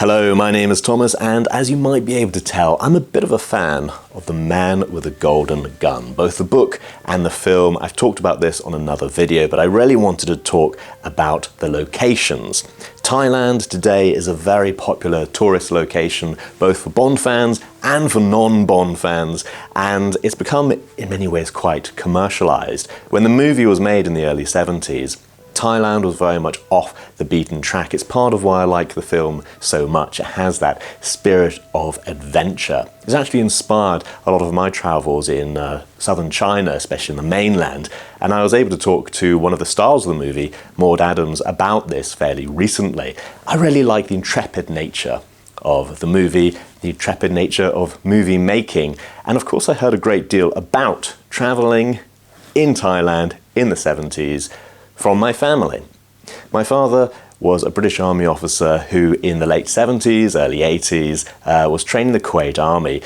Hello, my name is Thomas, and as you might be able to tell, I'm a bit of a fan of The Man with a Golden Gun, both the book and the film. I've talked about this on another video, but I really wanted to talk about the locations. Thailand today is a very popular tourist location, both for Bond fans and for non-Bond fans, and it's become in many ways quite commercialized. When the movie was made in the early 70s, Thailand was very much off the beaten track. It's part of why I like the film so much. It has that spirit of adventure. It's actually inspired a lot of my travels in southern China, especially in the mainland. And I was able to talk to one of the stars of the movie, Maud Adams, about this fairly recently. I really like the intrepid nature of the movie, the intrepid nature of movie making. And of course I heard a great deal about traveling in Thailand in the 70s from my family. My father was a British Army officer who in the late 70s, early 80s, was training the Kuwait Army.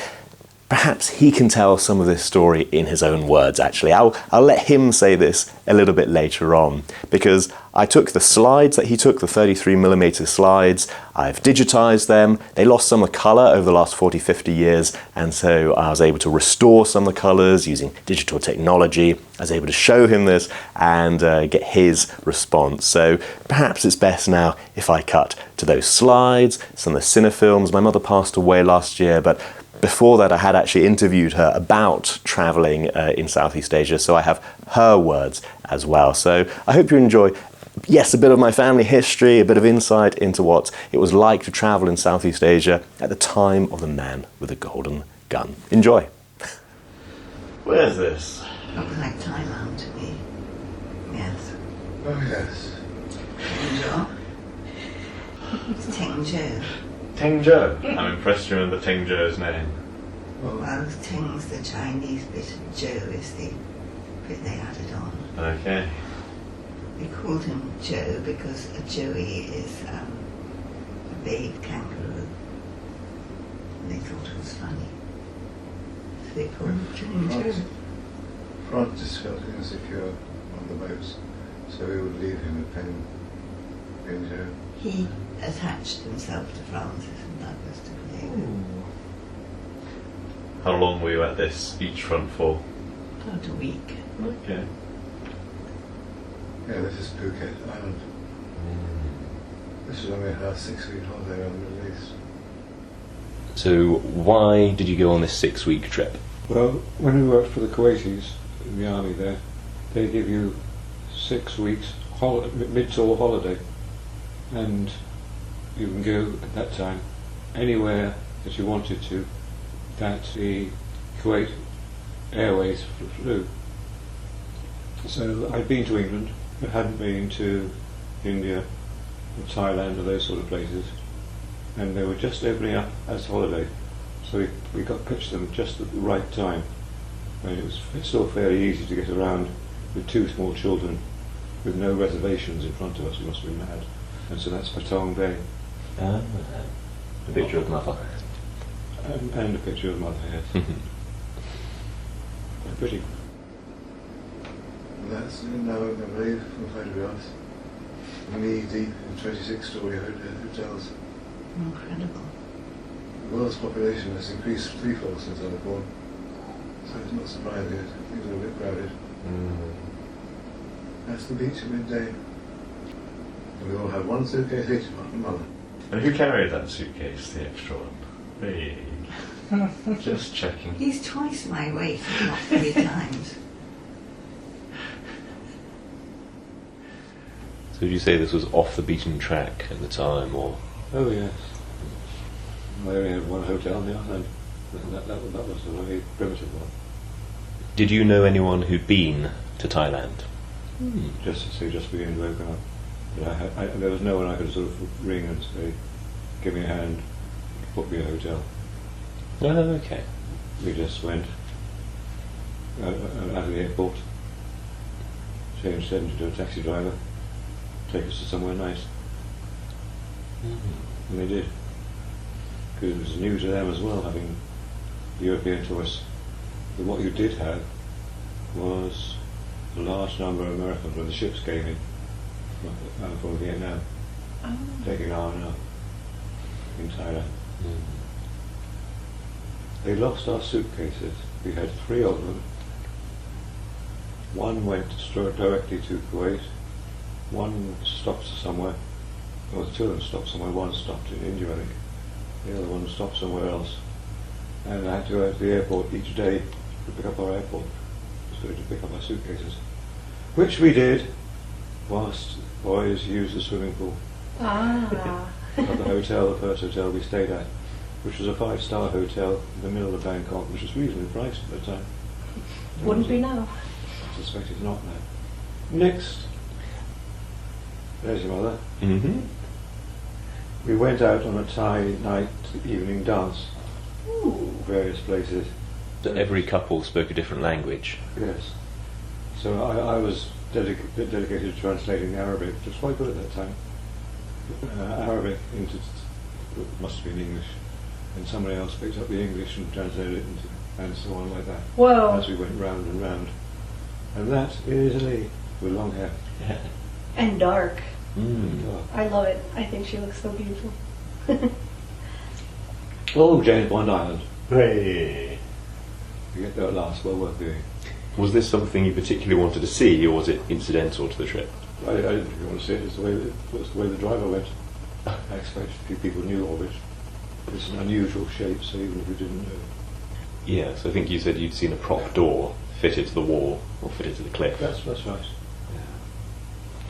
Perhaps he can tell some of this story in his own words, actually. I'll let him say this a little bit later on, because I took the slides that he took, the 33mm slides, I've digitized them. They lost some of the color over the last 40, 50 years, and so I was able to restore some of the colors using digital technology. I was able to show him this and get his response. So perhaps it's best now if I cut to those slides, some of the cinefilms. My mother passed away last year, but before that I had actually interviewed her about traveling in Southeast Asia, so I have her words as well. So I hope you enjoy, yes, a bit of my family history, a bit of insight into what it was like to travel in Southeast Asia at the time of The Man with a Golden Gun. Enjoy. Where's this? Looks like Thailand to me. Yes. Oh, yes. Tengjo. It's Tengjo. Tengjo. I'm impressed you remember Tengjo's name. Well, Teng's the Chinese bit and Joe is the bit they added on. Okay. They called him Joe because a joey is a babe kangaroo. And they thought it was funny. So they called him Tengjo. Francis felt insecure on the boats, so we would leave him a pen in Joe. He attached himself to Francis, and that was to blame. How long were you at this beachfront for? About a week. Okay. Yeah, this is Phuket Island. This is only our 6-week holiday around the Middle East. So why did you go on this 6-week trip? Well, when we worked for the Kuwaitis in the army there, they give you 6 weeks mid-tour holiday, and you can go at that time anywhere that you wanted to that the Kuwait Airways flew. So I'd been to England, but hadn't been to India or Thailand or those sort of places, and they were just opening up as holiday, so we got pitched them just at the right time. I mean, it was still fairly easy to get around with 2 small children with no reservations in front of us. We must have been mad. And so that's Patong Bay. A picture of mother. And a picture of mother, yes. Quite pretty. And that's now, I believe, from photographs. Knee deep in 26-story hotels. Incredible. The world's population has increased threefold since I was born, so it's not surprising that things are a bit crowded. That's the beach at midday. And we all have one suitcase each, apart from Mother. And who carried that suitcase, the extra one? Me. Just checking. He's twice my weight, if not 3 times. So would you say this was off the beaten track at the time, or? Oh yes. I only had one hotel on the island. That was a very primitive one. Did you know anyone who'd been to Thailand? Just being woken up. But there was no one I could sort of ring and say, give me a hand, book me a hotel. Oh, okay. We just went out of the airport, changed to a taxi driver, take us to somewhere nice. And they did. Because it was new to them as well, having European tourists. But what you did have was a large number of Americans when the ships came in from Vietnam, taking R&R. in Thailand. They lost our suitcases. We had 3 of them. One went directly to Kuwait. One stopped somewhere. Well, 2 of them stopped somewhere. One stopped in India, I think. The other one stopped somewhere else. And I had to go to the airport each day to pick up our airport, so to pick up our suitcases, which we did whilst boys used the swimming pool Ah. at the hotel, the first hotel we stayed at, which was a 5-star hotel in the middle of Bangkok, which was reasonably priced at the time. Wouldn't be now. I suspect it's not now. Next, there's your mother. Mm-hmm. We went out on a Thai night evening dance, Ooh. various places. Every couple spoke a different language. Yes. So I was dedicated to translating Arabic, which was quite good at that time. Arabic into, must have been English, and somebody else picked up the English and translated it into, and so on like that. Whoa. As we went round and round. And that is Lee, with long hair. And dark. Mm. I love it. I think she looks so beautiful. Oh, James Bond Island. Hey. We get there at last, well worth doing. Was this something you particularly wanted to see, or was it incidental to the trip? I didn't really want to see it, it's the way the driver went. I expect a few people knew of it. It's an unusual shape, so even if we didn't know. Yes, I think you said you'd seen a prop door fitted to the wall, or fitted to the cliff. That's right.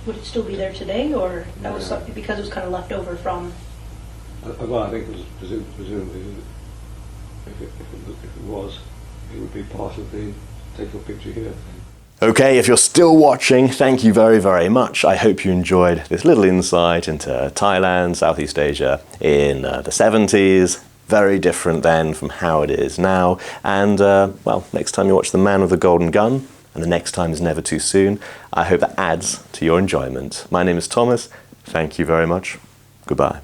Would it still be there today, or that was No. something because it was kind of left over from? Well, I think it was presumably, if it was, it would be part of the take your picture here thing. Okay, if you're still watching, thank you very, very much. I hope you enjoyed this little insight into Thailand, Southeast Asia in the 70s. Very different then from how it is now. And, well, next time you watch The Man with the Golden Gun, and the next time is never too soon, I hope that adds to your enjoyment. My name is Thomas. Thank you very much. Goodbye.